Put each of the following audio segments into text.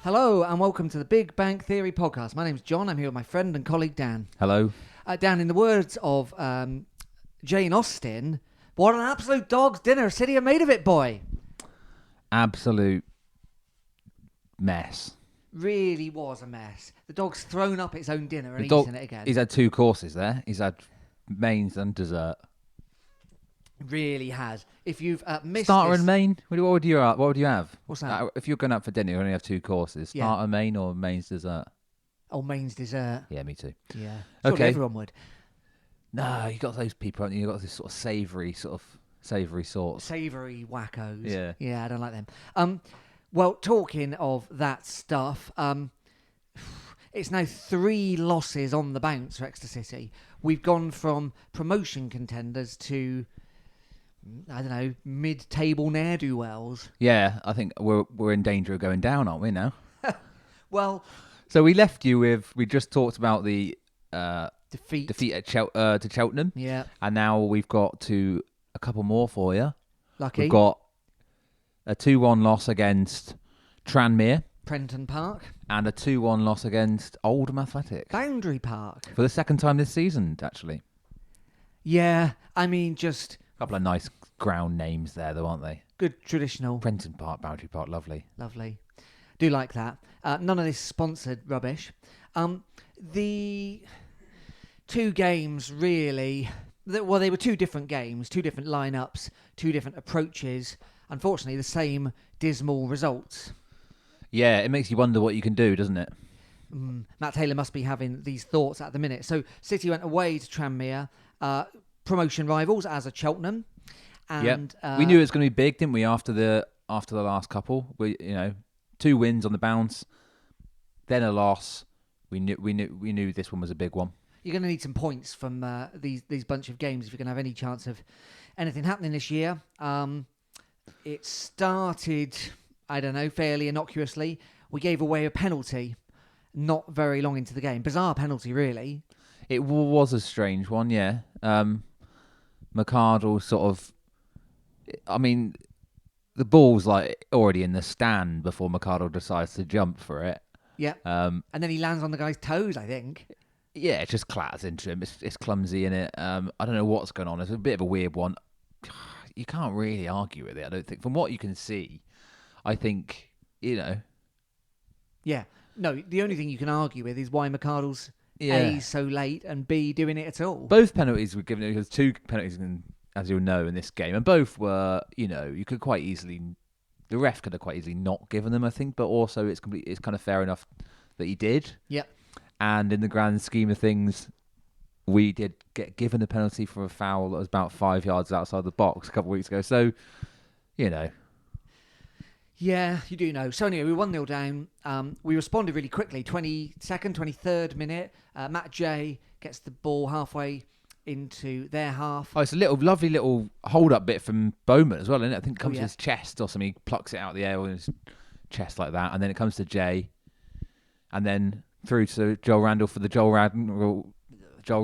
Hello and welcome to the Big Bang Theory podcast. My name's John. I'm here with my friend and colleague Dan. Hello. Dan, in the words of Jane Austen, what an absolute dog's dinner City have made of it, boy. Absolute mess. Really was a mess. The dog's thrown up its own dinner and eaten it again. He's had 2 courses there. He's had mains and dessert. Really has. If you've missed Starter this... and main? What would you have? What's that? If you're going out for dinner, you only have 2 courses. Yeah. Starter, main, or mains, dessert? Oh, mains dessert. Yeah, me too. Yeah. Surely Okay. everyone would. No, you got those people, haven't you? You got this sort of savoury sorts. Savoury wackos. Yeah. Yeah, I don't like them. Well, talking of that stuff, it's now 3 losses on the bounce for Exeter City. We've gone from promotion contenders to, I don't know, mid-table ne'er-do-wells. Yeah, I think we're in danger of going down, aren't we now? Well, So we left you with, we just talked about the defeat at to Cheltenham. Yeah, And now we've got a couple more for you. lucky. We've got a 2-1 loss against Tranmere Prenton Park, and a 2-1 loss against Oldham Athletic Boundary Park. for the second time this season, actually. Yeah, I mean, just A couple of nice ground names there, though, aren't they? good traditional. Prenton Park, Boundary Park, lovely. Lovely. Do like that. None of this sponsored rubbish. The 2 games really... Well, they were 2 different games, 2 different lineups, 2 different approaches. Unfortunately, the same dismal results. Yeah, it makes you wonder what you can do, doesn't it? Matt Taylor must be having these thoughts at the minute. So City went away to Tranmere, promotion rivals as a Cheltenham. And we knew it was going to be big, didn't we? After the last couple, 2 wins on the bounce, then a loss. We knew this one was a big one. You're going to need some points from these bunch of games if you're going to have any chance of anything happening this year. It started, I don't know, fairly innocuously. We gave away a penalty not very long into the game. Bizarre penalty, really. It was a strange one, yeah. McArdle sort of... I mean, the ball's like already in the stand before McArdle decides to jump for it. Yeah. And then he lands on the guy's toes, I think. Yeah, it just clatters into him. It's clumsy, innit? I don't know what's going on. It's a bit of a weird one. You can't really argue with it, I don't think. From what you can see, I think, Yeah. No, the only thing you can argue with is why McArdle's A, so late, and B, doing it at all. Both penalties were given. There's 2 penalties, as you'll know, in this game. And both were, you could quite easily... The ref could have quite easily not given them, I think. But also, it's kind of fair enough that he did. Yep. And in the grand scheme of things, we did get given a penalty for a foul that was about 5 yards outside the box a couple of weeks ago. So, Yeah, you do know. So anyway, we 1-0 down. We responded really quickly. 22nd, 23rd minute. Matt J gets the ball halfway into their half. it's a lovely little hold-up bit from Bowman as well, isn't it? I think it comes to yeah. his chest or something. He plucks it out of the air with his chest like that. And then it comes to Jay. And then through to Joel Randall for the Joel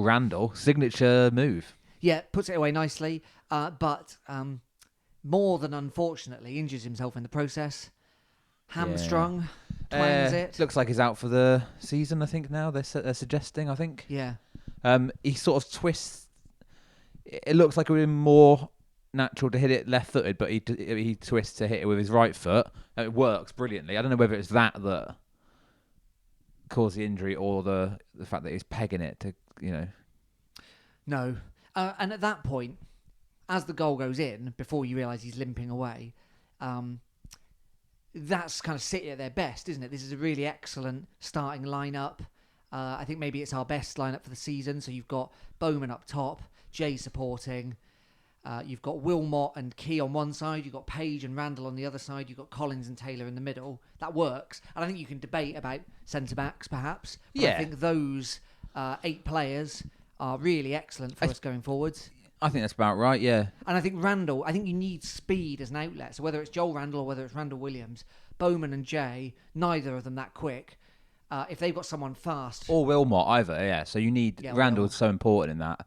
Randall signature move. Yeah, puts it away nicely. But more than unfortunately, injures himself in the process. Hamstrung. Twangs it. Looks like he's out for the season, I think, now. They're suggesting, I think. Yeah. He sort of twists. It looks like it would be more natural to hit it left-footed, but he twists to hit it with his right foot. And it works brilliantly. I don't know whether it's that caused the injury or the fact that he's pegging it to, No. And at that point, as the goal goes in, before you realise he's limping away, that's kind of City at their best, isn't it? This is a really excellent starting lineup. I think maybe it's our best lineup for the season. So you've got Bowman up top, Jay supporting. You've got Wilmot and Key on one side. You've got Page and Randall on the other side. You've got Collins and Taylor in the middle. That works. And I think you can debate about centre-backs, perhaps. But Yeah. I think those 8 players are really excellent for us going forwards. I think that's about right, yeah. And I think Randall, you need speed as an outlet. So whether it's Joel Randall or whether it's Randall Williams, Bowman and Jay, neither of them that quick. If they've got someone fast... Or Wilmot either, yeah. So you need... Randall's so important in that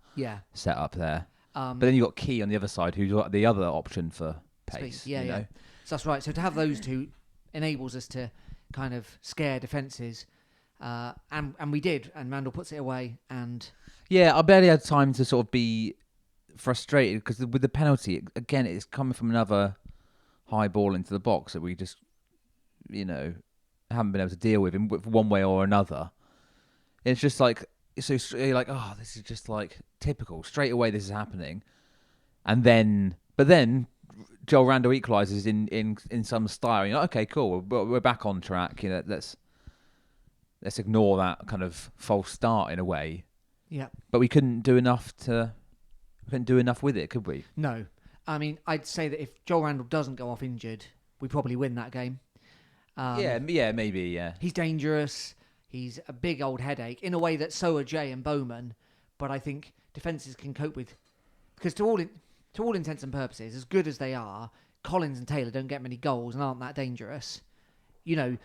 setup there. But then you've got Key on the other side, who's got the other option for pace. Yeah. So that's right. So to have those 2 enables us to kind of scare defences. And we did, and Randall puts it away. And yeah, I barely had time to sort of be frustrated because with the penalty, again, it's coming from another high ball into the box that we just, haven't been able to deal with in one way or another. It's just like, so you're like, oh, this is just like typical. Straight away, this is happening. But then Joel Randall equalises in some style. You're like, okay, cool, we're back on track. Let's ignore that kind of false start in a way. Yeah. But we couldn't do enough with it, could we? No. I mean, I'd say that if Joel Randall doesn't go off injured, we probably win that game. Maybe, yeah. He's dangerous. He's a big old headache in a way that so are Jay and Bowman. But I think defences can cope with, because to all intents and purposes, as good as they are, Collins and Taylor don't get many goals and aren't that dangerous. 9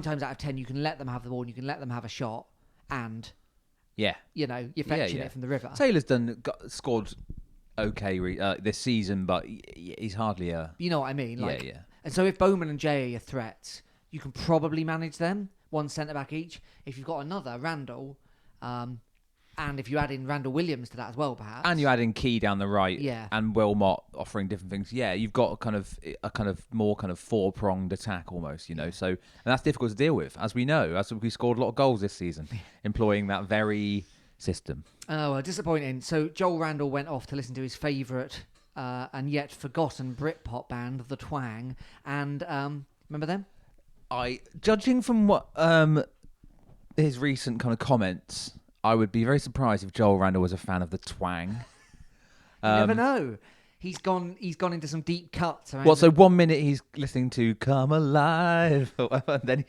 times out of 10, you can let them have the ball and you can let them have a shot, and you're fetching it from the river. Taylor's scored okay this season, but he's hardly a. You know what I mean? Yeah. And so if Bowman and Jay are your threats, you can probably manage them, one centre back each. If you've got another Randall, and if you add in Randall Williams to that as well, perhaps, and you add in Key down the right, and Wilmot offering different things, you've got a kind of more kind of 4-pronged attack almost, So, and that's difficult to deal with, as we know, as we scored a lot of goals this season, employing that very system. Oh, well, disappointing. So Joel Randall went off to listen to his favourite and yet forgotten Britpop band, The Twang, and remember them? Judging from what his recent kind of comments, I would be very surprised if Joel Randall was a fan of The Twang. You never know. He's gone into some deep cuts. So 1 minute he's listening to "Come Alive," and then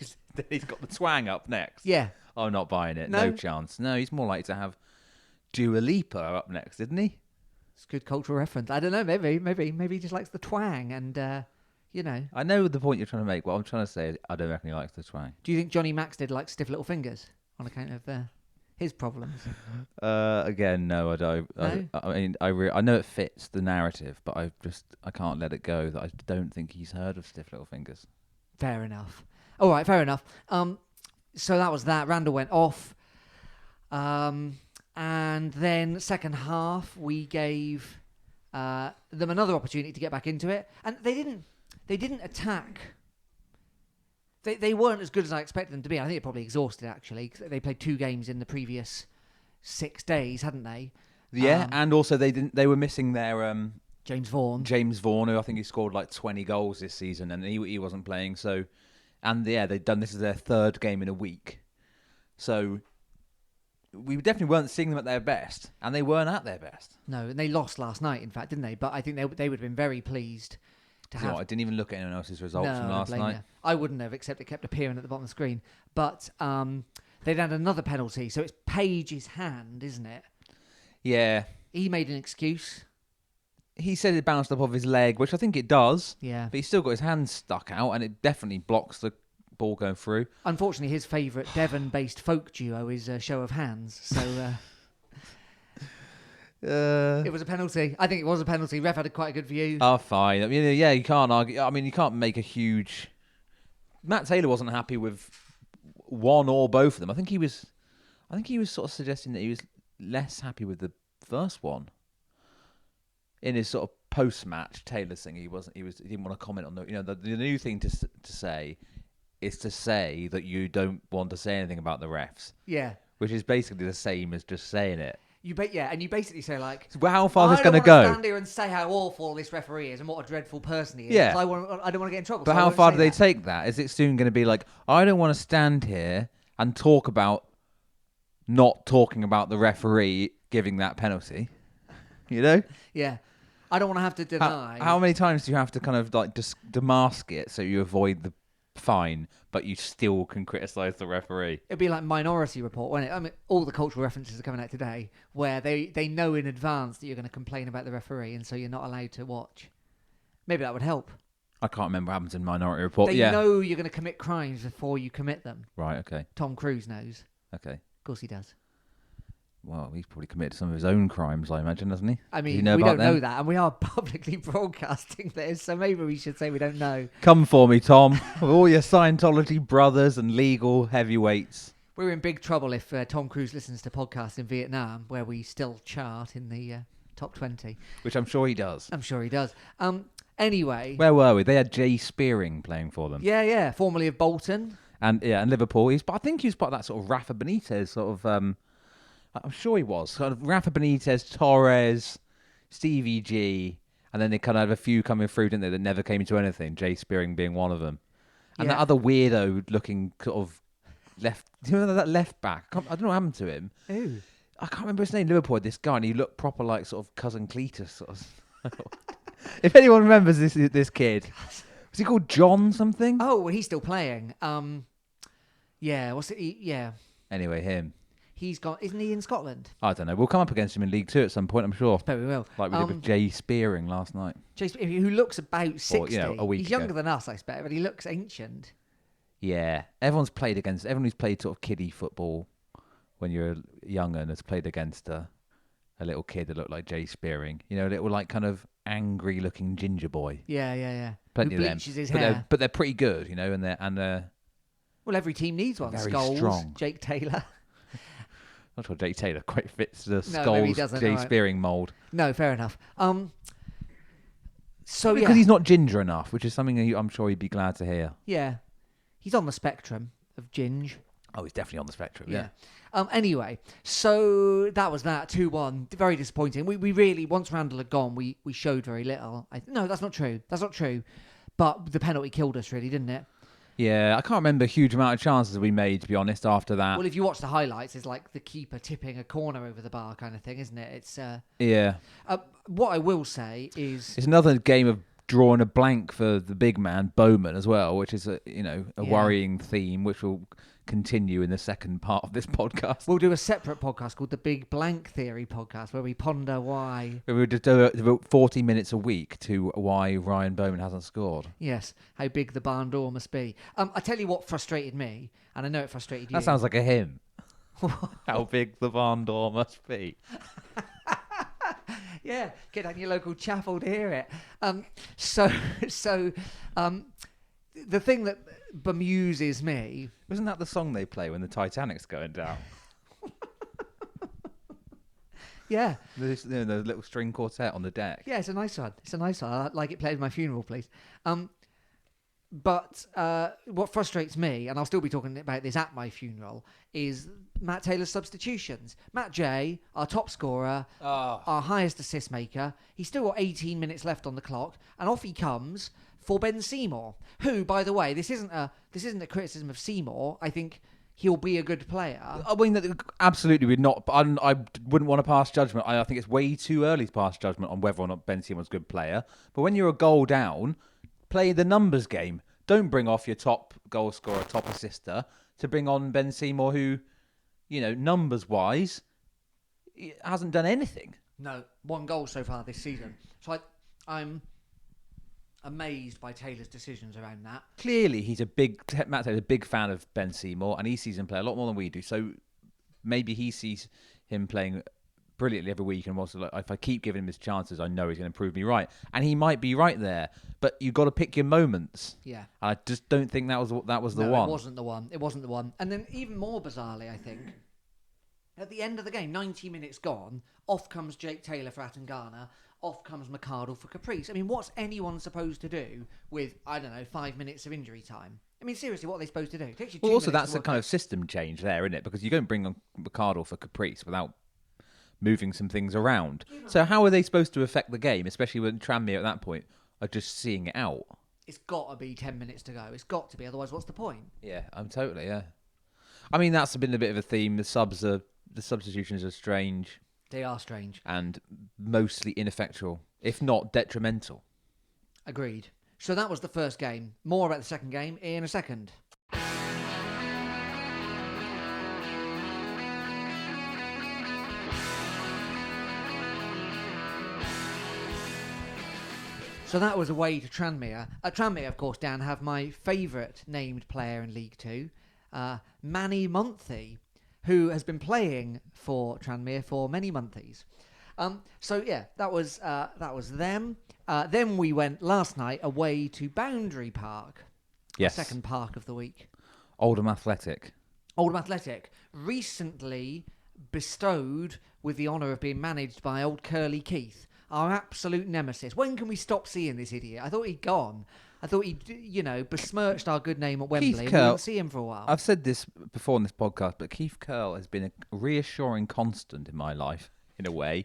he's got The Twang up next. Yeah. I'm not buying it. No chance. No, he's more likely to have Dua Lipa up next, isn't he? It's a good cultural reference. I don't know. Maybe he just likes The Twang, and I know the point you're trying to make. What I'm trying to say is, I don't reckon he likes The Twang. Do you think Johnny Max did like Stiff Little Fingers on account of his problems? Again, no, I don't. No? I know it fits the narrative, but I can't let it go that I don't think he's heard of Stiff Little Fingers. Fair enough. All right, fair enough. So that was that. Randall went off. And then second half, we gave them another opportunity to get back into it. And they didn't attack. They weren't as good as I expected them to be. I think they're probably exhausted, actually. 'Cause they played 2 games in the previous 6 days, hadn't they? Yeah, and also they were missing their James Vaughan, who I think he scored like 20 goals this season, and he wasn't playing. So, and they'd done this as their 3rd game in a week. So we definitely weren't seeing them at their best, and they weren't at their best. No, and they lost last night, in fact, didn't they? But I think they would have been very pleased to have. I didn't even look at anyone else's results from last night. I wouldn't have, except it kept appearing at the bottom of the screen. But they'd had another penalty, so it's Page's hand, isn't it? Yeah. He made an excuse. He said it bounced up off his leg, which I think it does. Yeah. But he's still got his hand stuck out, and it definitely blocks the ball going through. Unfortunately, his favourite Devon-based folk duo is Show of Hands, so it was a penalty. I think it was a penalty. Ref had quite a good view. Oh, fine. I mean, you can't argue. I mean, you can't make a huge. Matt Taylor wasn't happy with one or both of them. I think he was sort of suggesting that he was less happy with the first one. In his sort of post-match Taylor thing, he didn't want to comment on the new thing to say is to say that you don't want to say anything about the refs. Yeah. Which is basically the same as just saying it. And you basically say like, so how far is this going to go? I don't want to stand here and say how awful this referee is and what a dreadful person he is. Yeah. I don't want to get in trouble. But how far do they take that? Is it soon going to be like, I don't want to stand here and talk about not talking about the referee giving that penalty? Yeah. I don't want to have to deny. How many times do you have to kind of like just demask it so you avoid the fine, but you still can criticise the referee? It'd be like Minority Report, wouldn't it? I mean, all the cultural references are coming out today, where they know in advance that you're going to complain about the referee, and so you're not allowed to watch. Maybe that would help. I can't remember what happens in Minority Report. They know you're going to commit crimes before you commit them. Right. Okay. Tom Cruise knows. Okay. Of course he does. well, he's probably committed some of his own crimes, I imagine, hasn't he? I Do you mean, know we about don't them? know that, and we are publicly broadcasting this, so maybe we should say we don't know. Come for me, Tom, with all your Scientology brothers and legal heavyweights. We're in big trouble if Tom Cruise listens to podcasts in Vietnam, where we still chart in the top 20. Which I'm sure he does. I'm sure he does. Anyway. Where were we? They had Jay Spearing playing for them. Yeah, formerly of Bolton. And Liverpool. I think he was part of that sort of Rafa Benitez sort of. I'm sure he was. Sort of Rafa Benitez, Torres, Stevie G, and then they kind of had a few coming through, didn't they, that never came into anything, Jay Spearing being one of them. And that other weirdo-looking sort of left... Do you remember that left back? I don't know what happened to him. Who? I can't remember his name. Liverpool had this guy, and he looked proper like sort of Cousin Cletus. Sort of. If anyone remembers this kid... Was he called John something? Oh, well, he's still playing. Yeah, what's it? Yeah. Anyway, him. He's gone. Isn't he in Scotland? I don't know. We'll come up against him in League Two at some point, I'm sure. Bet we will. Like we did with Jay Spearing last night. Who looks about 60. Or, a week He's ago. younger than us, I expect, but he looks ancient. Yeah. Everyone who's played sort of kiddie football when you're younger and has played against a little kid that looked like Jay Spearing. You know, a little like kind of angry looking ginger boy. Yeah. Plenty Who of them. bleaches his but hair. they're pretty good, you know, and they're Well, every team needs one. very Scholes, strong. Jake Taylor. Not sure Jake Taylor quite fits the No, maybe he Scholes doesn't, Jay alright. Spearing mould. No, fair enough. So Because he's not ginger enough, which is something I'm sure he'd be glad to hear. Yeah. He's on the spectrum of ginge. Oh, he's definitely on the spectrum, yeah. Anyway, so that was that 2-1. Very disappointing. We really, once Randall had gone, we showed very little. No, that's not true. That's not true. But the penalty killed us, really, didn't it? Yeah, I can't remember a huge amount of chances we made, to be honest, after that. Well, if you watch the highlights, it's like the keeper tipping a corner over the bar kind of thing, isn't it? It's Yeah. what I will say is It's another game of drawing a blank for the big man, Bowman, as well, which is a worrying theme, which will continue in the second part of this podcast. we'll do a separate podcast called the Big Blank Theory podcast, where we ponder why. We would just devote 40 minutes a week to why Ryan Bowman hasn't scored. Yes, how big the barn door must be. I tell you what frustrated me, and I know it frustrated you. That sounds like a hymn. How big the barn door must be. Yeah, get down your local chapel to hear it. So the thing that bemuses me... Wasn't that the song they play when the Titanic's going down? Yeah. The little string quartet on the deck. Yeah, it's a nice one. I'd like it played at my funeral, please. But what frustrates me, and I'll still be talking about this at my funeral, is Matt Taylor's substitutions. Matt J, our top scorer, our highest assist maker, he's still got 18 minutes left on the clock, and off he comes for Ben Seymour, who, by the way, this isn't a criticism of Seymour. I think he'll be a good player. I mean, absolutely would not. I wouldn't want to pass judgment. I think it's way too early to pass judgment on whether or not Ben Seymour's a good player. But when you're a goal down, play the numbers game. Don't bring off your top goal scorer, top assister, to bring on Ben Seymour, who, numbers-wise, hasn't done anything. No, 1 goal so far this season. So I'm amazed by Taylor's decisions around that. Clearly, Matt Taylor's a big fan of Ben Seymour, and he sees him play a lot more than we do. So maybe he sees him playing brilliantly every week and wants to, if I keep giving him his chances, I know he's going to prove me right. And he might be right there, but you've got to pick your moments. Yeah. I just don't think that was the No, one. it wasn't the one. And then even more bizarrely, I think, at the end of the game, 90 minutes gone, off comes Jake Taylor for Atangana, off comes McArdle for Caprice. I mean, what's anyone supposed to do with, 5 minutes of injury time? I mean, seriously, what are they supposed to do? It takes you 2 Well, also, minutes that's to a kind of system change there, isn't it? Because you don't bring on McArdle for Caprice without moving some things around. So how are they supposed to affect the game, especially when Tranmere at that point are just seeing it out? It's got to be 10 minutes to go. It's got to be, otherwise what's the point? Yeah, I'm totally, yeah. I mean, that's been a bit of a theme. The substitutions are strange. They are strange. And mostly ineffectual, if not detrimental. Agreed. So that was the first game. More about the second game in a second. So that was away to Tranmere. Tranmere, of course, Dan, have my favourite named player in League Two, Manny Monthi, who has been playing for Tranmere for many months. So yeah, that was them. Then we went last night away to Boundary Park. Yes. Our second park of the week. Oldham Athletic. Oldham Athletic, recently bestowed with the honour of being managed by old Curly Keith, our absolute nemesis. When can we stop seeing this idiot? I thought he'd gone. I thought he'd, besmirched our good name at Wembley. Keith And we Curl, didn't see him for a while. I've said this before in this podcast, but Keith Curl has been a reassuring constant in my life, in a way.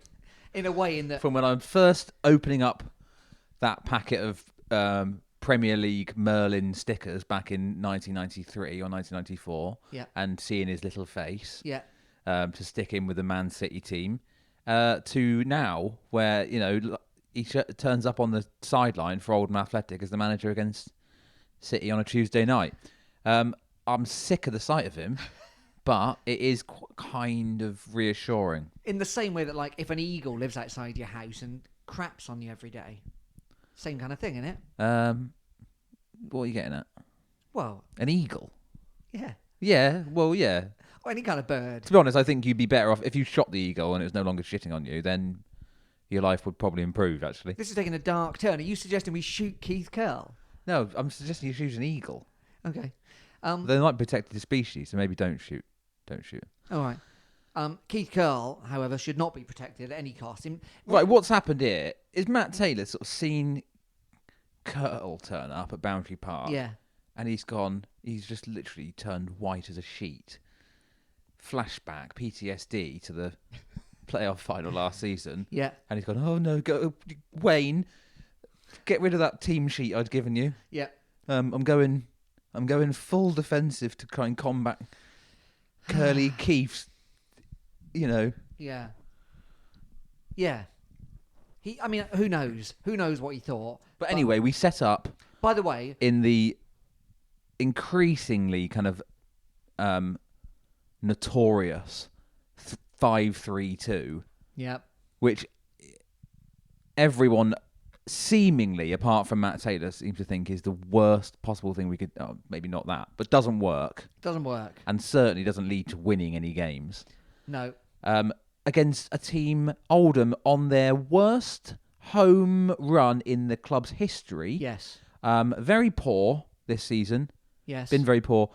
In a way, in that... From when I'm first opening up that packet of Premier League Merlin stickers back in 1993 or 1994, and seeing his little face, to stick in with the Man City team, to now where he turns up on the sideline for Oldham Athletic as the manager against City on a Tuesday night. I'm sick of the sight of him, but it is kind of reassuring. In the same way that, like, if an eagle lives outside your house and craps on you every day, same kind of thing, isn't it? What are you getting at? Well, an eagle. Yeah. Yeah. Well, yeah. Or any kind of bird. To be honest, I think you'd be better off if you shot the eagle and it was no longer shitting on you. Then your life would probably improve. Actually, this is taking a dark turn. Are you suggesting we shoot Keith Curl? No, I'm suggesting you shoot an eagle. Okay. They're not protected species, so maybe don't shoot. Don't shoot. All right. Keith Curl, however, should not be protected at any cost. Right. What's happened here is Matt Taylor sort of seen Curl turn up at Boundary Park. Yeah. And he's gone. He's just literally turned white as a sheet. Flashback, PTSD to the playoff final last season. Yeah. And he's gone, oh no, go Wayne, get rid of that team sheet I'd given you. Yeah. I'm going full defensive to try and combat Curly Keith's, Yeah. Yeah. Who knows? Who knows what he thought? But anyway, we set up. By the way, in the increasingly kind of notorious 5-3-2. Yep. Which everyone, seemingly, apart from Matt Taylor, seems to think is the worst possible thing we could... Oh, maybe not that, but doesn't work. Doesn't work. And certainly doesn't lead to winning any games. No. Against a team, Oldham, on their worst home run in the club's history. Yes. Very poor this season. Yes. Been very poor.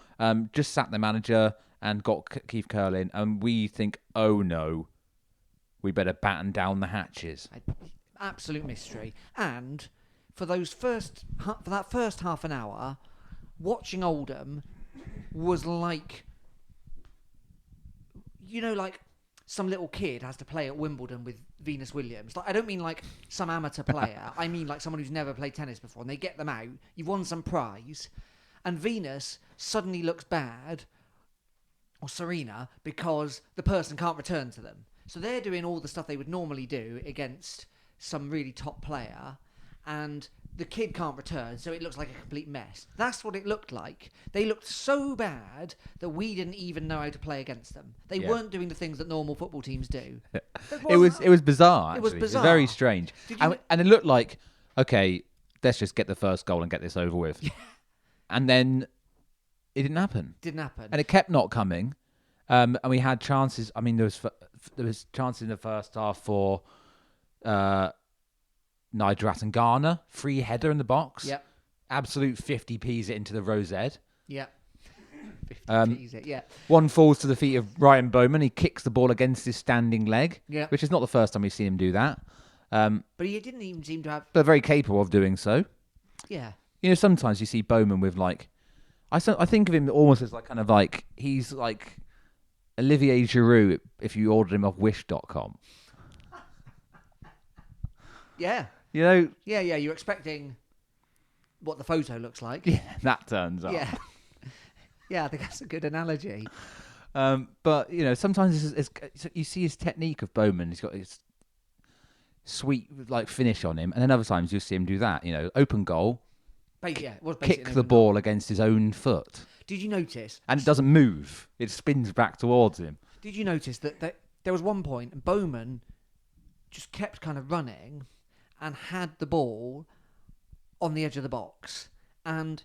Just sacked the manager and got Keith Curl in. And we think, oh no, we better batten down the hatches. Absolute mystery. And for that first half an hour, watching Oldham was like, like some little kid has to play at Wimbledon with Venus Williams. Like, I don't mean like some amateur player. I mean like someone who's never played tennis before, and they get them out. You've won some prize, and Venus suddenly looks bad, or Serena, because the person can't return to them. So they're doing all the stuff they would normally do against some really top player, and the kid can't return, so it looks like a complete mess. That's what it looked like. They looked so bad that we didn't even know how to play against them. They weren't doing the things that normal football teams do. It was bizarre, actually. It was bizarre. Very strange. And it looked like, okay, let's just get the first goal and get this over with. And then it didn't happen. And it kept not coming. And we had chances. I mean, there was chances in the first half for Nigel Garner, free header in the box. Yep. Absolute 50p's it into the rosette. Yep. 50p's it, yeah. One falls to the feet of Ryan Bowman. He kicks the ball against his standing leg, which is not the first time we've seen him do that. But he didn't even seem to have... But very capable of doing so. Yeah. Sometimes you see Bowman with like... I think of him almost as like kind of like... He's like Olivier Giroud if you ordered him off Wish.com. Yeah. Yeah, you're expecting what the photo looks like. Yeah, that turns up. Yeah. Yeah, I think that's a good analogy. But, sometimes you see his technique of Bowman. He's got his sweet like finish on him. And then other times you'll see him do that, open goal, kick the ball against his own foot. Did you notice? And it doesn't move. It spins back towards him. Did you notice that there was one point and Bowman just kept kind of running and had the ball on the edge of the box, and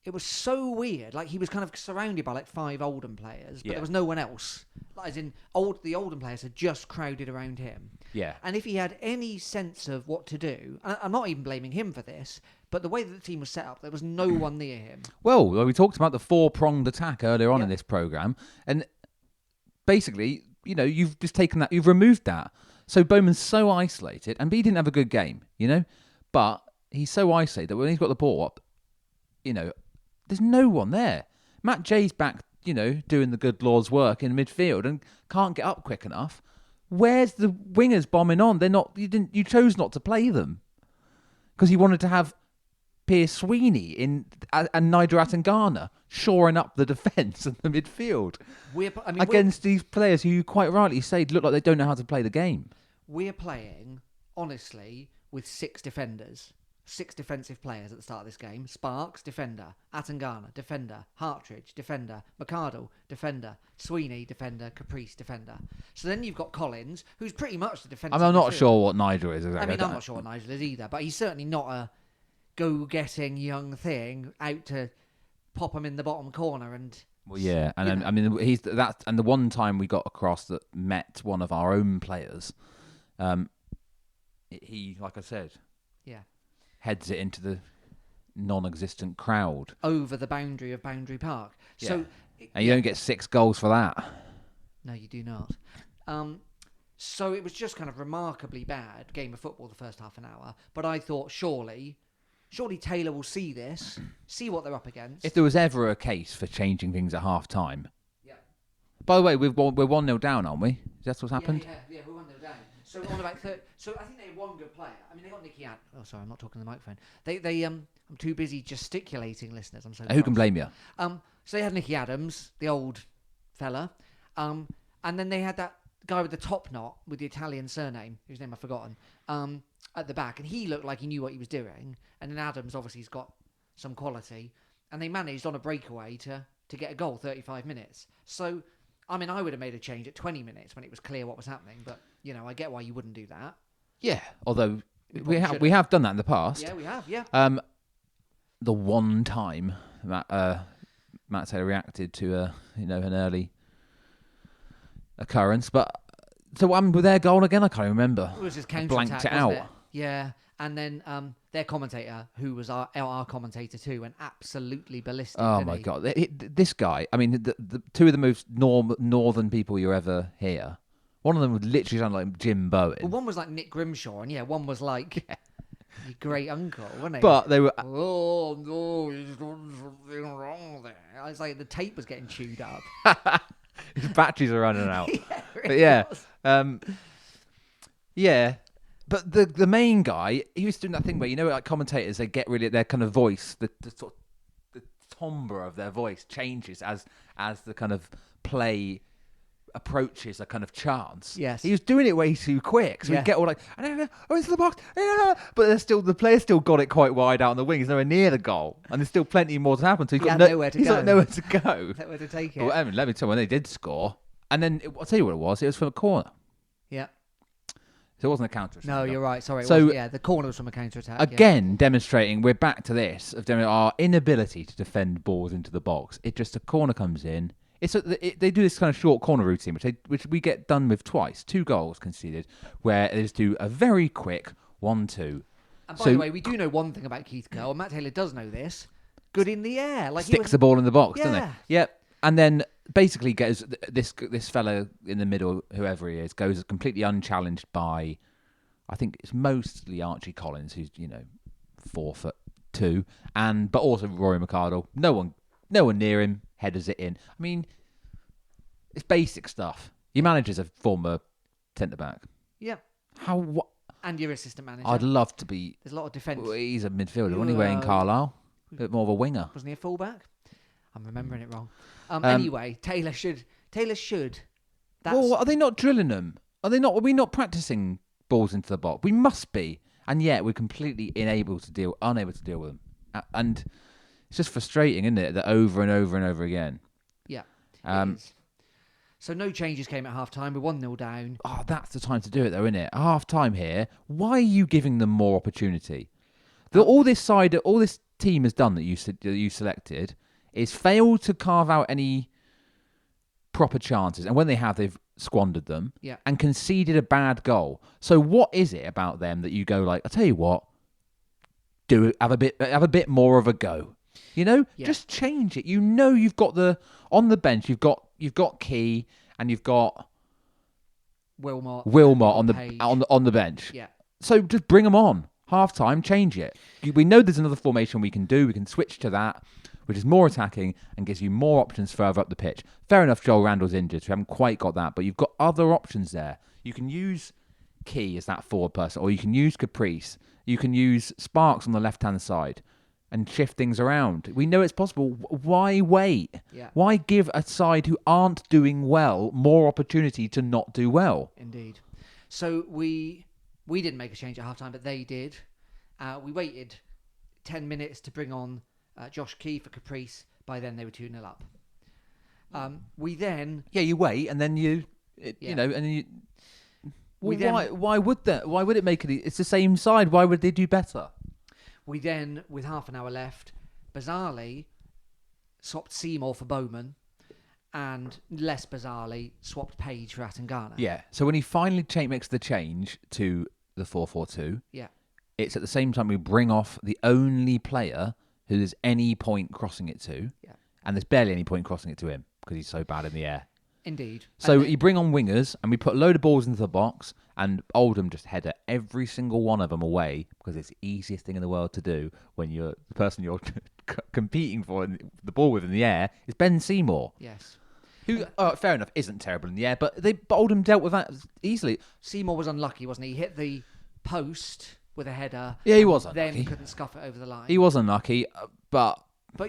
it was so weird. Like, he was kind of surrounded by like 5 Oldham players, but there was no one else. Like, as in, the Oldham players had just crowded around him. Yeah. And if he had any sense of what to do, and I'm not even blaming him for this, but the way that the team was set up, there was no one near him. Well, we talked about the 4-pronged attack earlier on in this programme, and basically, you've just taken that, you've removed that. So Bowman's so isolated, and he didn't have a good game, but he's so isolated that when he's got the ball up, there's no one there. Matt Jay's back, doing the good Lord's work in midfield and can't get up quick enough. Where's the wingers bombing on? They're not. You chose not to play them because you wanted to have Piers Sweeney and Nigel Attangana shoring up the defence and the midfield against these players who you quite rightly say look like they don't know how to play the game. We're playing, honestly, with 6 defenders. 6 defensive players at the start of this game. Sparks, defender. Attangana, defender. Hartridge, defender. McArdle, defender. Sweeney, defender. Caprice, defender. So then you've got Collins, who's pretty much the defensive I'm not midfielder. Sure what Nigel is. Exactly. I'm not sure what Nigel is either, but he's certainly not a go-getting young thing out to pop him in the bottom corner and... Well, yeah, and then, he's that. And the one time we got across that met one of our own players, he, like I said... Yeah. Heads it into the non-existent crowd. Over the boundary of Boundary Park. Yeah. So, and you don't get 6 goals for that. No, you do not. So it was just kind of remarkably bad game of football the first half an hour. But I thought, surely Taylor will see this, see what they're up against. If there was ever a case for changing things at half-time. Yeah. By the way, we're 1-0 down, aren't we? Is that what's happened? Yeah, we're 1-0 down. So on about so I think they had one good player. I mean, they got Nicky Ad. Oh, sorry, I'm not talking to the microphone. I'm too busy gesticulating, listeners. I'm so. Who can blame you? So they had Nicky Adams, the old fella, and then they had that guy with the top knot with the Italian surname, whose name I've forgotten, at the back, and he looked like he knew what he was doing. And then Adams obviously has got some quality, and they managed on a breakaway to get a goal 35 minutes. So. I mean, I would have made a change at 20 minutes when it was clear what was happening, but, I get why you wouldn't do that. Yeah, although we have done that in the past. Yeah, we have, yeah. The one time Matt Taylor reacted to an early occurrence, but so what happened with their goal again? I can't remember. It was just counter-attack, blanked it out. It? Yeah, and then their commentator, who was our commentator too, went absolutely ballistic. Oh my God, this guy! I mean, the 2 of the most northern people you ever hear. One of them would literally sound like Jim Bowen. Well, one was like Nick Grimshaw, and one was like your great uncle, wasn't he? But they were. Oh no, he's done something wrong there. I was like, the tape was getting chewed up. His batteries are running out. Yeah. But the main guy, he was doing that thing where, like commentators, they get really, their kind of voice, the sort of, the timbre of their voice changes as the kind of play approaches a kind of chance. Yes. He was doing it way too quick. So he'd get all like, oh, into the box. But the player still got it quite wide out on the wing. He's nowhere near the goal. And there's still plenty more to happen. So he's got nowhere to go. He's got nowhere to go. Nowhere to take it. Well, let me tell you, when they did score, and then, I'll tell you what it was from a corner. Yeah. So it wasn't a counter-attack. No, you're right. Sorry. The corner was from a counter-attack. Again, demonstrating, we're back to this, of our inability to defend balls into the box. A corner comes in. They do this kind of short corner routine, which we get done with twice. 2 goals conceded, where they just do a very quick 1-2. And by the way, we do know one thing about Keith Curle, and Matt Taylor does know this. Good in the air. Sticks the ball in the box, doesn't he? Yep. And then basically goes this fella in the middle, whoever he is, goes completely unchallenged by, I think it's mostly Archie Collins, who's 4'2", but also Rory McArdle. No one near him, headers it in. I mean, it's basic stuff. Your manager's a former centre back. Yeah. What? And your assistant manager. I'd love to be. There's a lot of defence. Well, he's a midfielder, wasn't he, in Carlisle? A bit more of a winger. Wasn't he a fullback? I'm remembering it wrong. Anyway, Taylor should. Well, are they not drilling them? Are we not practicing balls into the box? We must be, and yet we're completely unable to deal with them. And it's just frustrating, isn't it? That over and over and over again. Yeah. It is. So no changes came at half time. We're 1-0 down. Oh, that's the time to do it, though, isn't it? Half time here. Why are you giving them more opportunity? All this team has done that you selected is failed to carve out any proper chances, and when they have, they've squandered them and conceded a bad goal. So what is it about them that you go like, I tell you what, have a bit more of a go? Just change it. You've got on the bench. You've got Key and you've got Wilmot on the bench. Yeah. So just bring them on. Half time, change it. We know there's another formation we can do. We can switch to that, which is more attacking and gives you more options further up the pitch. Fair enough, Joel Randall's injured, so we haven't quite got that, but you've got other options there. You can use Key as that forward person, or you can use Caprice. You can use Sparks on the left-hand side and shift things around. We know it's possible. Why wait? Yeah. Why give a side who aren't doing well more opportunity to not do well? Indeed. So we didn't make a change at half-time, but they did. We waited 10 minutes to bring on Josh Key for Caprice. By then, they were 2-0 up. We then... Yeah, you wait, and then why would that? Why would it make it? It's the same side. Why would they do better? We then, with half an hour left, bizarrely swapped Seymour for Bowman, and less bizarrely swapped Page for Atangana. Yeah. So when he finally makes the change to the 4-4-2, it's at the same time we bring off the only player who there's any point crossing it to, and there's barely any point crossing it to him because he's so bad in the air. Indeed. So you bring on wingers, and we put a load of balls into the box, and Oldham just header every single one of them away because it's the easiest thing in the world to do when the person you're competing for the ball with in the air is Ben Seymour. Yes. Who, fair enough, isn't terrible in the air, but Oldham dealt with that easily. Seymour was unlucky, wasn't he? He hit the post with a header. Yeah, he was unlucky. Then couldn't scuff it over the line. He was unlucky, but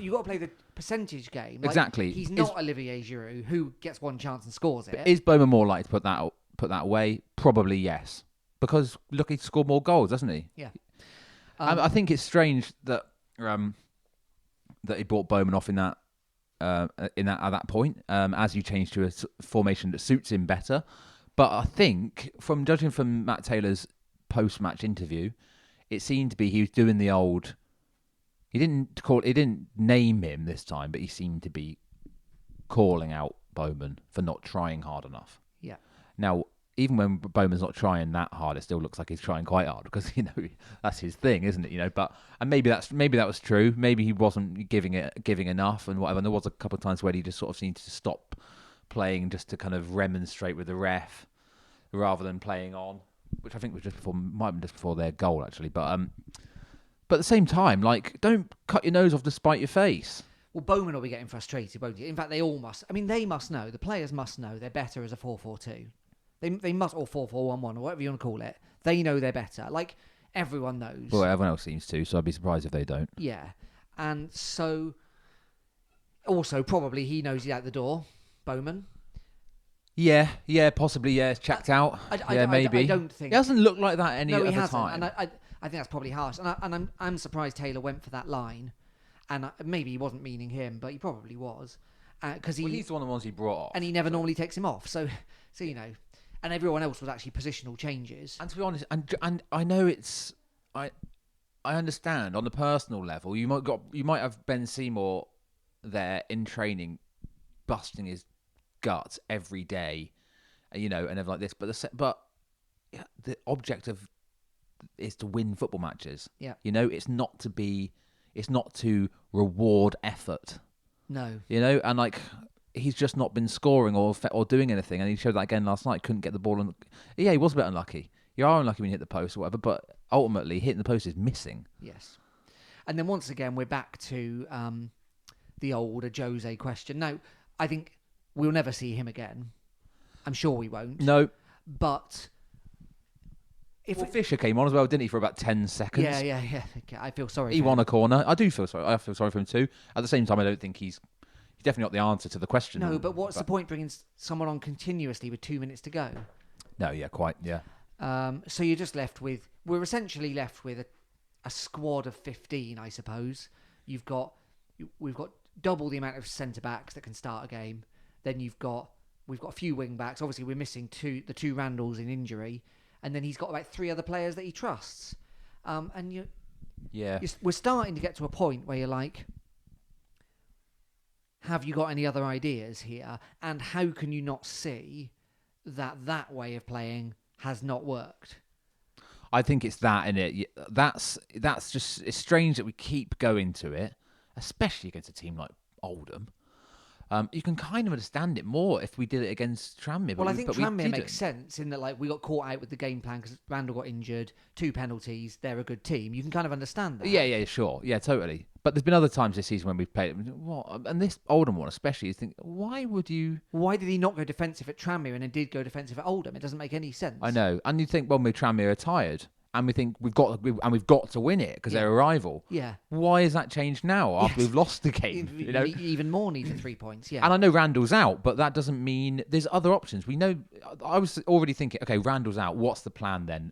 you've got to play the percentage game. Exactly. He's not Olivier Giroud, who gets one chance and scores it. Is Bowman more likely to put that away? Probably yes, because look, he scored more goals, doesn't he? Yeah. I think it's strange that he brought Bowman off in that at that point, as you change to a formation that suits him better. But I think, from judging from Matt Taylor's post-match interview, it seemed to be he was doing the old. He didn't name him this time, but he seemed to be calling out Bowman for not trying hard enough. Yeah. Now, even when Bowman's not trying that hard, it still looks like he's trying quite hard because that's his thing, isn't it? But maybe that was true. Maybe he wasn't giving enough and whatever. And there was a couple of times where he just sort of seemed to stop playing just to kind of remonstrate with the ref rather than playing on, which I think might have been just before their goal actually. But at the same time, don't cut your nose off to spite your face. Well, Bowman will be getting frustrated, won't he? In fact, they all must. I mean, they must know. The players must know they're better as a 4-4-2. They must, or 4-4-1-1, or whatever you want to call it. They know they're better. Everyone knows. Well, everyone else seems to, so I'd be surprised if they don't. Yeah. And so, also, probably he knows he's out the door, Bowman. Yeah, possibly, yeah. It's checked out. Maybe. I don't think... It doesn't look like that any other time. No, he hasn't. And I think that's probably harsh. And I'm surprised Taylor went for that line. And maybe he wasn't meaning him, but he probably was. Because he's the one of the ones he brought off. And he never normally takes him off. So and everyone else was actually positional changes. And to be honest, and I know it's... I understand on the personal level, you might have Ben Seymour there in training busting his guts every day, and everything like this. But the objective is to win football matches. Yeah. It's not to reward effort. No. And he's just not been scoring or doing anything, and he showed that again last night. Couldn't get the ball, and he was a bit unlucky. You are unlucky when you hit the post or whatever, but ultimately hitting the post is missing. Yes. And then once again, we're back to the old Jose question. No, I think we'll never see him again. I'm sure we won't. No. But... Fisher came on as well, didn't he, for about 10 seconds? Yeah. Okay, I feel sorry. He won a corner. I do feel sorry. I feel sorry for him too. At the same time, I don't think he's definitely not the answer to the question. No, but what's the point bringing someone on continuously with 2 minutes to go? No, yeah, quite, yeah. So you're just left with... We're essentially left with a squad of 15, I suppose. We've got double the amount of centre-backs that can start a game. Then we've got a few wing-backs. Obviously, we're missing the two Randalls in injury. And then he's got about 3 other players that he trusts. And Yeah. we're starting to get to a point where you're like, have you got any other ideas here? And how can you not see that way of playing has not worked? I think it's that in it. That's just, it's strange that we keep going to it, especially against a team like Oldham. You can kind of understand it more if we did it against Tranmere. Well, I think Tranmere makes sense in that, like, we got caught out with the game plan because Randall got injured, 2 penalties. They're a good team. You can kind of understand that. Yeah, sure, yeah, totally. But there's been other times this season when we've played. What? And this Oldham one especially, you think, why did he not go defensive at Tranmere and then did go defensive at Oldham? It doesn't make any sense. I know, and you think, well, Tranmere are tired. And we think we've got to win it because they're a rival. Yeah. Why has that changed now after we've lost the game? Even more need for 3 points. Yeah. And I know Randall's out, but that doesn't mean there's other options. We know. I was already thinking, okay, Randall's out. What's the plan then?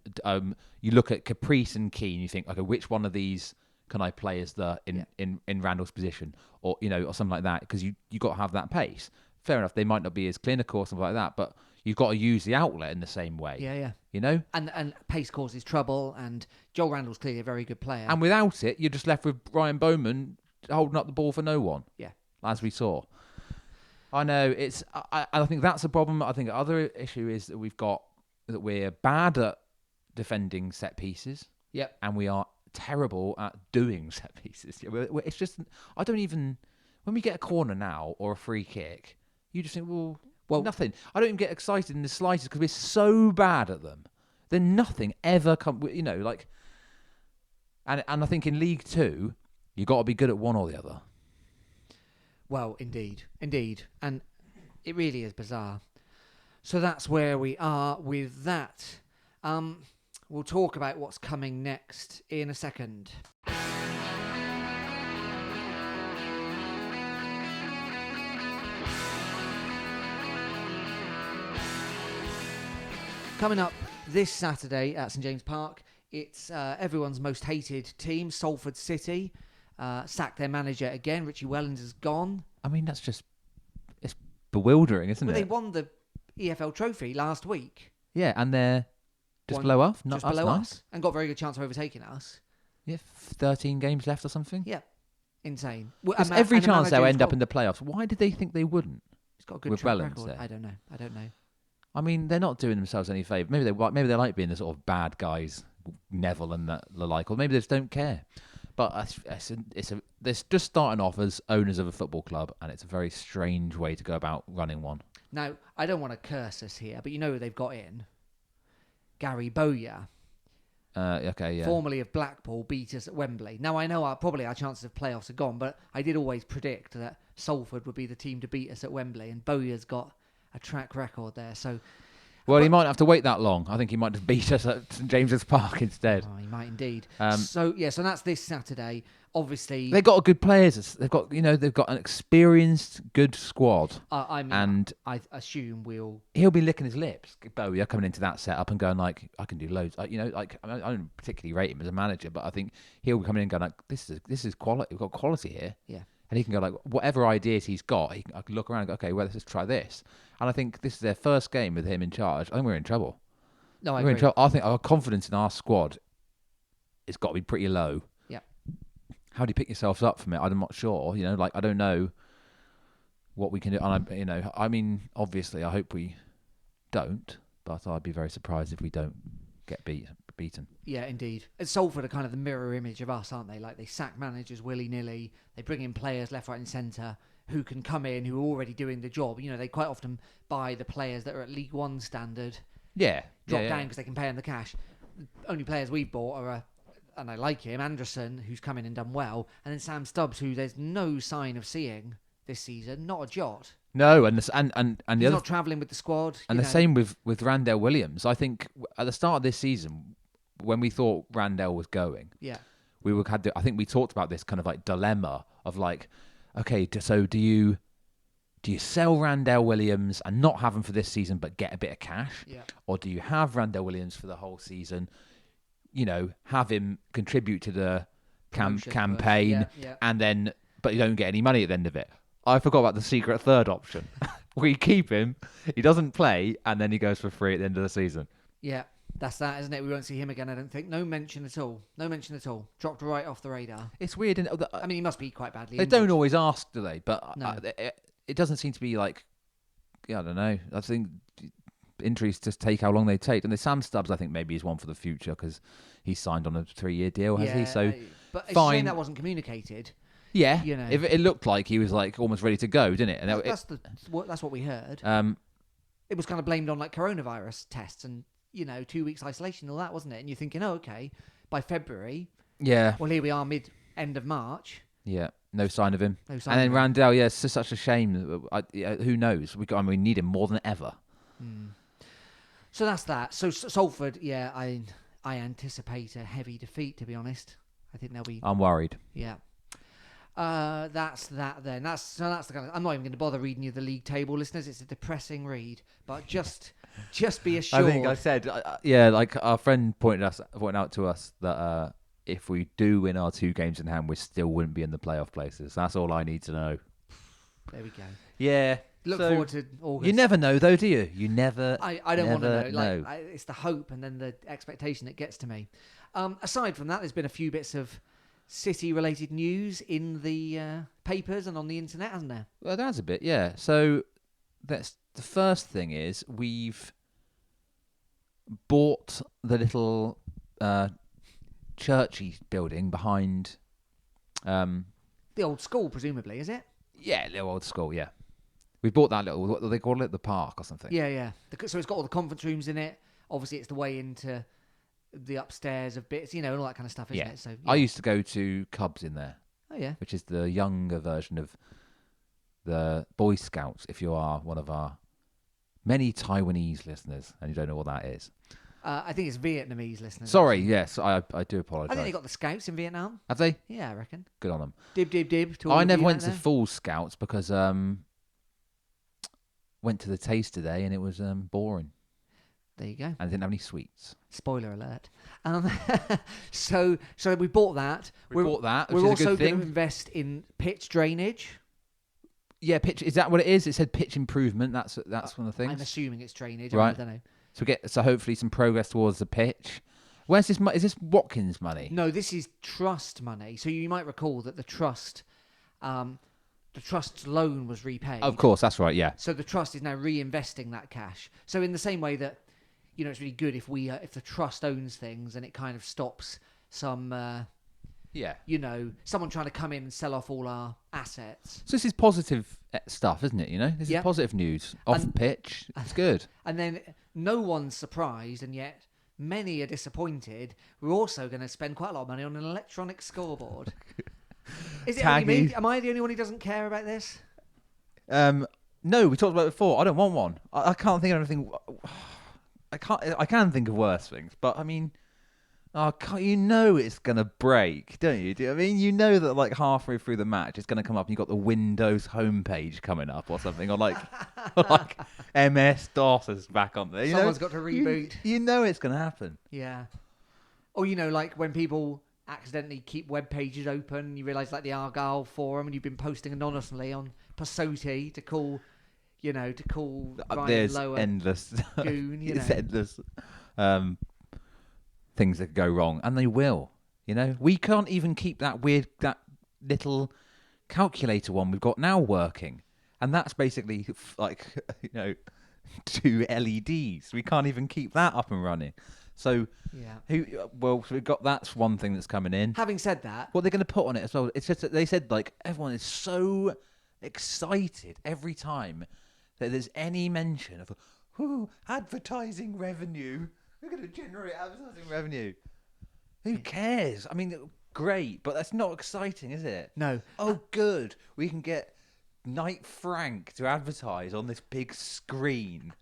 You look at Caprice and Keane. You think, okay, which one of these can I play as in Randall's position, or or something like that? Because you got to have that pace. Fair enough. They might not be as clinical or something like that, but you've got to use the outlet in the same way. Yeah. And pace causes trouble, and Joel Randall's clearly a very good player. And without it, you're just left with Ryan Bowman holding up the ball for no one. Yeah. As we saw. I know, I think that's a problem. I think the other issue is that we're bad at defending set pieces. Yep. And we are terrible at doing set pieces. It's just, when we get a corner now or a free kick, you just think, well, nothing. I don't even get excited in the slightest because we're so bad at them. Then nothing ever comes, And I think in League 2, you got to be good at one or the other. Well, indeed. And it really is bizarre. So that's where we are with that. We'll talk about what's coming next in a second. Coming up this Saturday at St James Park, it's everyone's most hated team, Salford City. Sacked their manager again. Richie Wellens is gone. I mean, it's bewildering, isn't it? They won the EFL trophy last week. Yeah, and they're just below us. Just below us. And got a very good chance of overtaking us. Yeah, 13 games left or something. Yeah, insane. Every chance they'll end up in the playoffs. Why did they think they wouldn't? He's got a good track record. There. I don't know. I mean, they're not doing themselves any favour. Maybe they like being the sort of bad guys, Neville and the like, or maybe they just don't care. But they're just starting off as owners of a football club, and it's a very strange way to go about running one. Now, I don't want to curse us here, but you know who they've got in? Gary Bowyer. Okay, yeah. Formerly of Blackpool, beat us at Wembley. Now, I know probably our chances of playoffs are gone, but I did always predict that Salford would be the team to beat us at Wembley, and Bowyer's got a track record there. So, well, he might have to wait that long. I think he might have beat us at St James's Park instead. Oh, he might indeed. So that's this Saturday. Obviously, they've got good players. They've got an experienced, good squad. I assume he'll be licking his lips. Bowyer coming into that setup and going like, I can do loads. I don't particularly rate him as a manager, but I think he'll be coming in and going like, this is quality. We've got quality here. Yeah. And he can go like, whatever ideas he's got, I can look around and go, okay, well, let's just try this. And I think this is their first game with him in charge. I think we're in trouble. No, I agree. In trouble. I think our confidence in our squad has got to be pretty low. Yeah. How do you pick yourselves up from it? I'm not sure. I don't know what we can do. And I mean, obviously, I hope we don't. But I'd be very surprised if we don't get beaten. Yeah, indeed. And Salford are kind of the mirror image of us, aren't they? Like, they sack managers willy-nilly. They bring in players left, right and centre who can come in, who are already doing the job. They quite often buy the players that are at League One standard. Yeah. Drop down because they can pay them the cash. The only players we've bought are, and I like him, Anderson, who's come in and done well, and then Sam Stubbs, who there's no sign of seeing this season, not a jot. No, and the He's other, not travelling with the squad. And the same with Randall Williams. I think at the start of this season, when we thought Randall was going, yeah, I think we talked about this kind of like dilemma of like, okay, so do you sell Randall Williams and not have him for this season but get a bit of cash, or do you have Randall Williams for the whole season, have him contribute to the campaign, and then but you don't get any money at the end of it? I forgot about the secret third option. We keep him, he doesn't play, and then he goes for free at the end of the season. Yeah. That's that, isn't it? We won't see him again, I don't think. No mention at all. No mention at all. Dropped right off the radar. It's weird. I mean, he must be quite badly They injured. don't always ask, do they? But No. it doesn't seem to be like, I don't know. I think injuries just take how long they take. And the Sam Stubbs, I think maybe is one for the future because he's signed on a 3-year deal, has he? So but it's a fine. shame that wasn't communicated. Yeah, You know. if it looked like he was like almost ready to go, didn't it? And That's what we heard. it It was kind of blamed on like coronavirus tests and 2 weeks isolation and all that, wasn't it? And you're thinking, oh, okay, by February. yeah, Well, here we are, end of March. yeah, no sign of him. No sign And then of him. Randall, yeah, it's just such a shame. Who knows? We need him more than ever. So that's that. So Salford, yeah, I anticipate a heavy defeat. To be honest, I think they'll be. I'm worried. Yeah. That's that then. That's the kind of. I'm not even going to bother reading you the league table, listeners. It's a depressing read, but just be assured. I think I said, yeah, like our friend pointed out to us that if we do win our 2 games in hand, we still wouldn't be in the playoff places. That's all I need to know. There we go. Yeah. Look forward to August. You never know, though, do you? You never. I don't want to know. know. It's the hope and then the expectation that gets to me. Aside from that, there's been a few bits of City-related news in the papers and on the internet, hasn't there? Well, that's a bit, yeah. So that's the first thing is we've bought the little churchy building behind. The old school, presumably, is it? Yeah, little old school. Yeah, we bought that little. What do they call it? The park or something. Yeah. So it's got all the conference rooms in it. Obviously, it's the way into the upstairs of bits, and all that kind of stuff, isn't it? So I used to go to Cubs in there. Oh yeah. Which is the younger version of the Boy Scouts. If you are one of our many Taiwanese listeners and you don't know what that is. I think it's Vietnamese listeners. Sorry, actually. yes, I do apologise. I think they got the Scouts in Vietnam. Have they? Yeah, I reckon. Good on them. Dib. To all I of never you went out to there. full Scouts because went to the taste today and it was boring There you go. and didn't have any sweets. Spoiler alert. So we bought that. We bought that, which We're is a also good going thing. to invest in pitch drainage. Yeah, pitch. Is that what it is? It said pitch improvement. That's one of the I'm things. assuming it's drainage. Right. I don't know. So hopefully some progress towards the pitch. Where's this? Is this Watkins' money? No, this is trust money. So you might recall that the trust's loan was repaid. Of course, that's right. Yeah. So the trust is now reinvesting that cash. So in the same way that, it's really good if if the trust owns things and it kind of stops some, Yeah. someone trying to come in and sell off all our assets. So this is positive stuff, isn't it? This Yeah. is positive news. Off pitch, it's good. And then no one's surprised, and yet many are disappointed. We're also going to spend quite a lot of money on an electronic scoreboard. Is it only me? Am I the only one who doesn't care about this? No, we talked about it before. I don't want one. I can't think of anything. I can think of worse things, but I mean, it's gonna break, don't you? You know that like halfway through the match, it's gonna come up, and you've got the Windows homepage coming up or something, or like MS DOS is back on there. Someone's got to reboot. You know it's gonna happen. Yeah. Or like when people accidentally keep web pages open, you realise like the Argyle forum, and you've been posting anonymously on Pasoti to call Ryan There's Lower endless. goon. It's endless. Things that go wrong, and they will. We can't even keep that little calculator one we've got now working, and that's basically like 2 LEDs. We can't even keep that up and running. So so we've got that's one thing that's coming in. Having said that, What they're going to put on it as well? It's just that they said like everyone is so excited every time that there's any mention of advertising revenue. We're going to generate advertising revenue. Who cares? Great, but that's not exciting, is it? no. Oh, good. We can get Knight Frank to advertise on this big screen.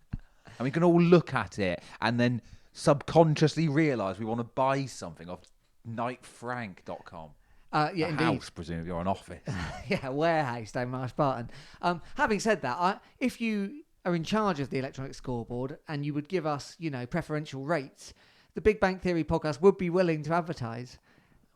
And we can all look at it and then subconsciously realise we want to buy something off knightfrank.com. Yeah, a indeed. house, presumably, or an office. Yeah, warehouse down Marsh Barton. Having said that, if you are in charge of the electronic scoreboard and you would give us, preferential rates, the Big Bang Theory podcast would be willing to advertise.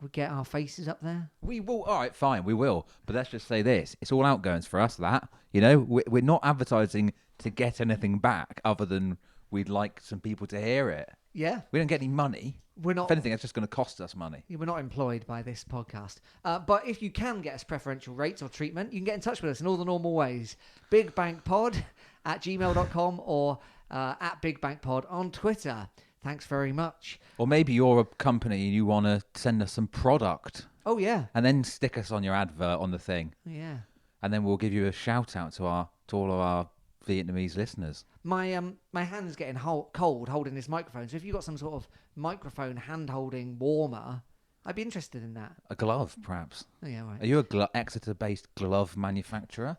We'd get our faces up there. We will. All right, fine, we will. But let's just say this. It's all outgoings for us, that. We're not advertising to get anything back other than we'd like some people to hear it. Yeah. We don't get any money. We're not. If anything, it's just going to cost us money. We're not employed by this podcast. But if you can get us preferential rates or treatment, you can get in touch with us in all the normal ways. bigbankpod@gmail.com or at bigbankpod on Twitter. Thanks very much. Or maybe you're a company and you want to send us some product. Oh, yeah. And then stick us on your advert on the thing. Yeah. And then we'll give you a shout out to all of our Vietnamese listeners. My hand's getting cold holding this microphone. So if you've got some sort of microphone hand-holding warmer, I'd be interested in that. A glove, perhaps. Oh, yeah, right. Are you a Exeter-based glove manufacturer?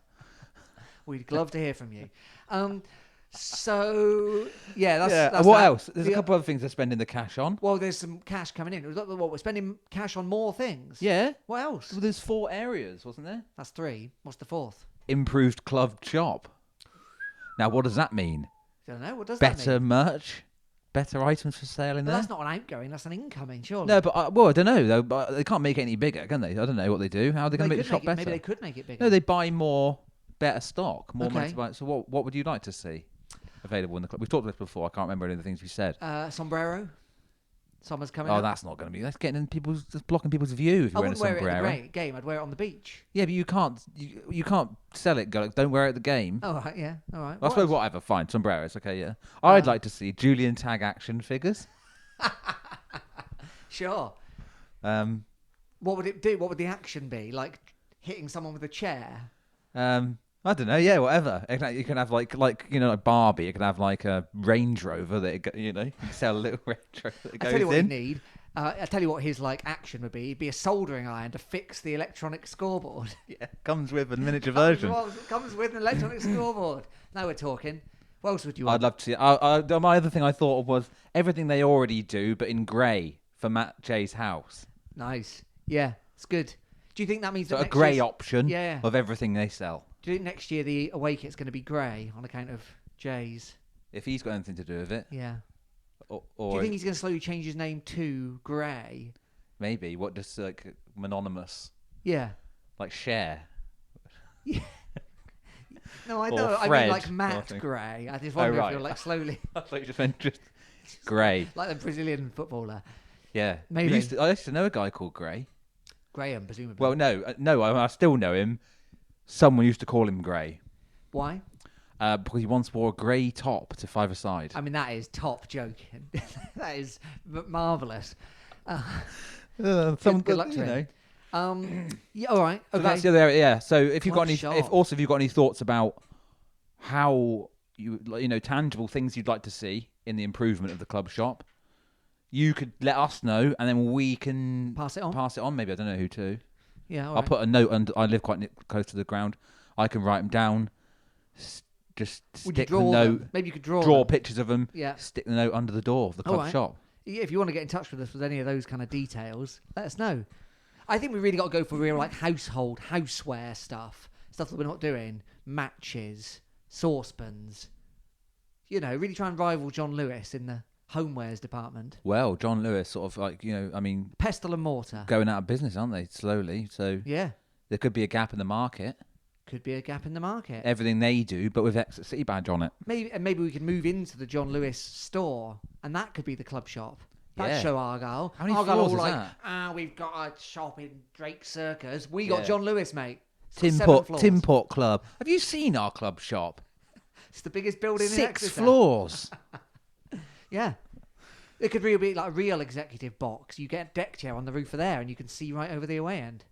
We'd love to hear from you. So, yeah, that's what that. else? There's a couple of things they're spending the cash on. Well, there's some cash coming in. We're spending cash on more things. Yeah. What else? Well, there's 4 areas, wasn't there? That's 3. What's the 4th? Improved club shop. Now, what does that mean? I don't know. What does that mean? Better merch? Better items for sale in But there? that's not an outgoing. That's an incoming, surely. No, but I don't know, though. But they can't make it any bigger, can they? I don't know what they do. How are they going to make the shop better? Maybe they could make it bigger. No, they buy more, better stock, more money Okay. to buy. So what would you like to see available in the club? We've talked about this before. I can't remember any of the things we said. Sombrero. Summer's coming Oh, up. that's not going to be. That's getting in people's, just blocking people's view if I you're wearing a wouldn't wear it sombrero. at the game. I'd wear it on the beach. Yeah, but you can't. You can't sell it. Don't wear it at the game. Oh, right, yeah. All right. I suppose whatever. Fine, sombreros. Okay, yeah. I'd like to see Julian Tag action figures. Sure. What would it do? What would the action be? Like hitting someone with a chair? I don't know. Yeah, whatever. You can have like Barbie. You can have like a Range Rover that you can sell a little Range Rover that goes I tell you what you in. need. I tell you what his action would be. It'd be a soldering iron to fix the electronic scoreboard. Yeah, comes with a miniature version. Comes with an electronic scoreboard. Now we're talking. What else would you want? I'd love to see. My other thing I thought was everything they already do, but in grey for Matt J's house. Nice. Yeah, it's good. Do you think that means So that a grey option Yeah. of everything they sell. Do you think next year the away kit's going to be grey on account of Jay's? If he's got anything to do with it. Yeah. Or Do you think he's going to slowly change his name to Grey? maybe just like mononymous, Yeah. like Cher. No, I Or know. I Fred, mean, like I Matt think. Gray. I just wonder if right. you're like slowly, I thought you just meant just Grey. like the Brazilian footballer Yeah, Maybe. I used to know a guy called Grey. Graham, presumably. Well, no, I still know him. Someone used to call him Grey Why? because he once wore a grey top to five-a-side. I mean, that is top joking. That is marvelous. Good luck to him. Yeah. All right. So Okay. that's the other area. Yeah. So if you've got Club any, shop. if you've got any thoughts about how tangible things you'd like to see in the improvement of the club shop, you could let us know, and then we can Pass it on. Maybe I don't know who to. Yeah. All I'll right. put a note under. I live quite close to the ground. I can write them down. Just Would you stick the draw note. them? Maybe you could draw them. Pictures of them. Yeah. Stick the note under the door of the club right. shop. Yeah, if you want to get in touch with us with any of those kind of details, let us know. I think we really got to go for real houseware stuff that we're not doing. Matches, saucepans. Really try and rival John Lewis in the homewares department. Well, John Lewis sort of Pestle and mortar. going out of business, aren't they? Slowly. So Yeah, there could be a gap in the market. could be a gap in the market. Everything they do, but with Exeter City badge on it. Maybe we could move into the John Lewis store, and that could be the club shop. That'd Yeah. show Argyle. How many Argyle floors all is like, that? we've got a shop in Drake Circus. We got Yeah. John Lewis, mate. It's got 7 floors. Timport Club. Have you seen our club shop? It's the biggest building in 6 Exeter. floors. Yeah. It could really be like a real executive box. You get a deck chair on the roof of there and you can see right over the away end.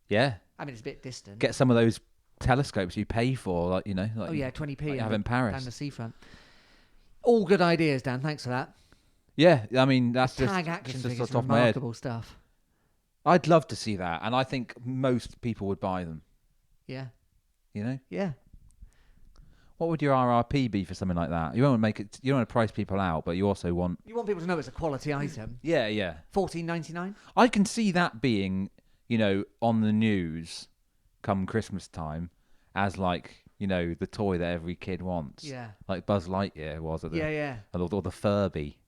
Yeah. I mean, it's a bit distant. Get some of those telescopes you pay for, like 20p. like you have in Paris. Down the seafront. All good ideas, Dan. Thanks for that. Yeah, I mean that's Tag just action just figures, off the top of my head. remarkable stuff. I'd love to see that, and I think most people would buy them. Yeah. Yeah. What would your RRP be for something like that? You don't want to make it. You don't want to price people out, but you also want. You want people to know it's a quality item. Yeah. $14.99. I can see that being, on the news, come Christmas time, as the toy that every kid wants. Yeah. Like Buzz Lightyear was at the. Yeah. Or the Furby.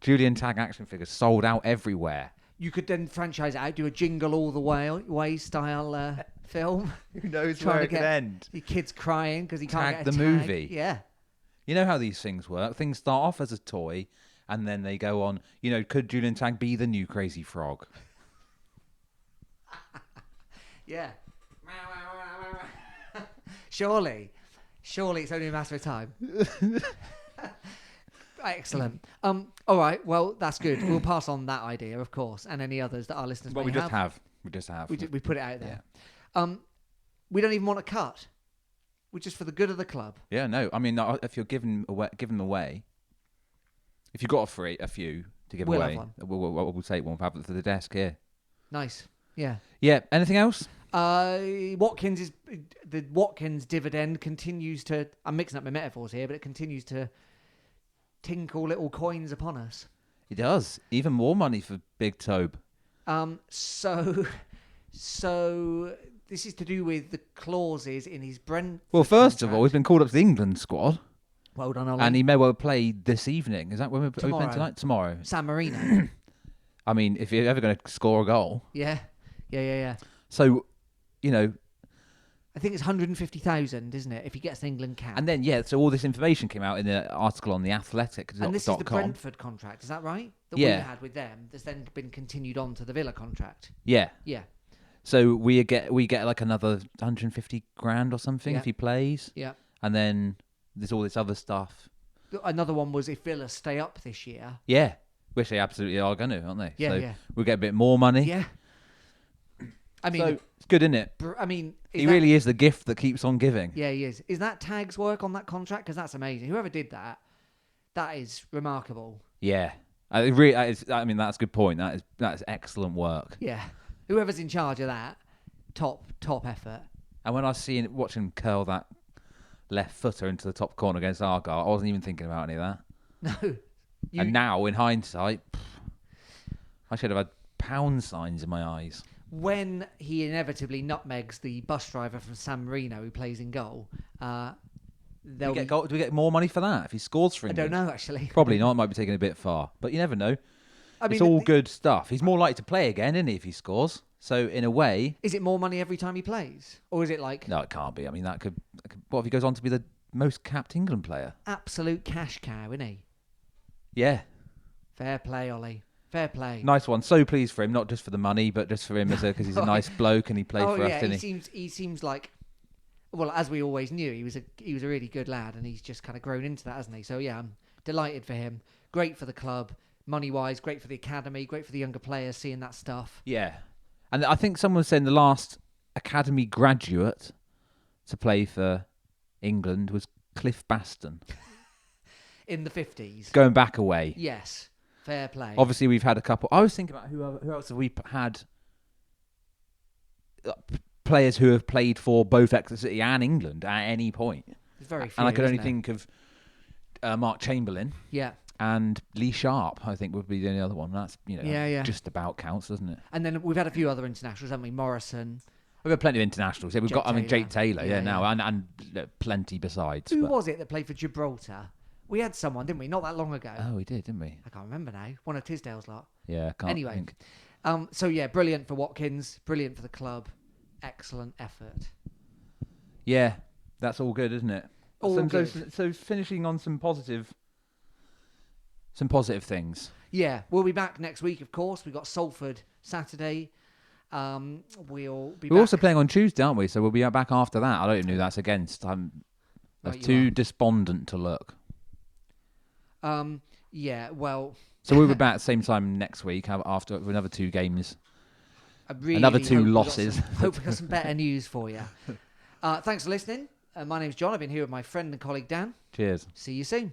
Julian Tag action figures sold out everywhere. You could then franchise it out, do a jingle all the way style film. Who knows Trying where to it could get end? Your kid's crying because he can't Tag get a the tag. movie. Yeah. You know how these things work. Things start off as a toy, and then they go on. Could Julian Tag be the new Crazy Frog? Yeah. Surely it's only a matter of time. Excellent. All right. Well, that's good. We'll pass on that idea, of course, and any others that our listeners may have. We just have. We put it out there. Yeah. We don't even want a cut. We're just for the good of the club. Yeah. No. I mean, if you're giving them away, if you've got a few to give away, we'll take one. We'll have it for the desk here. Nice. Yeah. Yeah. Anything else? The Watkins dividend continues to. I'm mixing up my metaphors here, but it continues to tinkle little coins upon us. It does. Even more money for Big Tobe. So this is to do with the clauses in his Brentford Well, first contract. of all, he's been called up to the England squad. Well done, Ollie. And he may well play this evening. Is that when we're playing tonight? Tomorrow. San Marino. I mean, if you're ever going to score a goal. Yeah. So, I think it's 150,000, isn't it, if he gets an England cap? And then, so all this information came out in the article on The Athletic. And this is the Brentford contract, is that right? That we had with them. That's then been continued on to the Villa contract. Yeah. Yeah. So we get like another 150 grand or something if he plays. Yeah. And then there's all this other stuff. Another one was if Villa stay up this year. Yeah. Which they absolutely are going to, aren't they? Yeah, so we'll get a bit more money. Yeah. I mean, so it's good, isn't it? I mean, he really is the gift that keeps on giving. Yeah, he is. Is that Tag's work on that contract? Because that's amazing. Whoever did that is remarkable. Yeah, I mean, that's a good point. That is excellent work. Yeah, whoever's in charge of that, top effort. And when I watching him curl that left footer into the top corner against Argyle, I wasn't even thinking about any of that. No. And now, in hindsight, I should have had pound signs in my eyes. When he inevitably nutmegs the bus driver from San Marino who plays in goal, do we get more money for that if he scores for England? I don't know, actually. Probably not. It might be taking a bit far. But you never know. It's all good stuff. He's more likely to play again, isn't he, if he scores? So, in a way... Is it more money every time he plays? Or is it like... No, it can't be. I mean, that could... What if he goes on to be the most capped England player? Absolute cash cow, isn't he? Yeah. Fair play, Ollie. Fair play. Nice one. So pleased for him, not just for the money, but just for him because he's a nice bloke and he played for us, didn't he? He seems like, well, as we always knew, he was a really good lad, and he's just kind of grown into that, hasn't he? So yeah, I'm delighted for him. Great for the club, money-wise. Great for the academy. Great for the younger players seeing that stuff. Yeah, and I think someone was saying the last academy graduate to play for England was Cliff Baston. In the 50s. Going back away. Yes. Fair play. Obviously, we've had a couple. I was thinking about who else have we had players who have played for both Exeter City and England at any point. There's very few, and I could only think of Mark Chamberlain. Yeah. And Lee Sharp, I think, would be the only other one. That's just about counts, doesn't it? And then we've had a few other internationals, haven't we? Morrison. We've had plenty of internationals. Yeah, we've got Jake Taylor, now, and plenty besides. Who was it that played for Gibraltar? We had someone, didn't we? Not that long ago. Oh, we did, didn't we? I can't remember now. One of Tisdale's lot. Yeah, I can't anyway, think. So yeah, brilliant for Watkins, brilliant for the club, excellent effort. Yeah, that's all good, isn't it? All good. So finishing on some positive things. Yeah, we'll be back next week, of course. We've got Salford Saturday. We're also playing on Tuesday, aren't we? So we'll be back after that. I don't even know who that's against. I'm too despondent to look. Yeah, well... So we'll be back at the same time next week after another 2 games. Really another 2 losses. Hope we've got some better news for you. Thanks for listening. My name's John. I've been here with my friend and colleague Dan. Cheers. See you soon.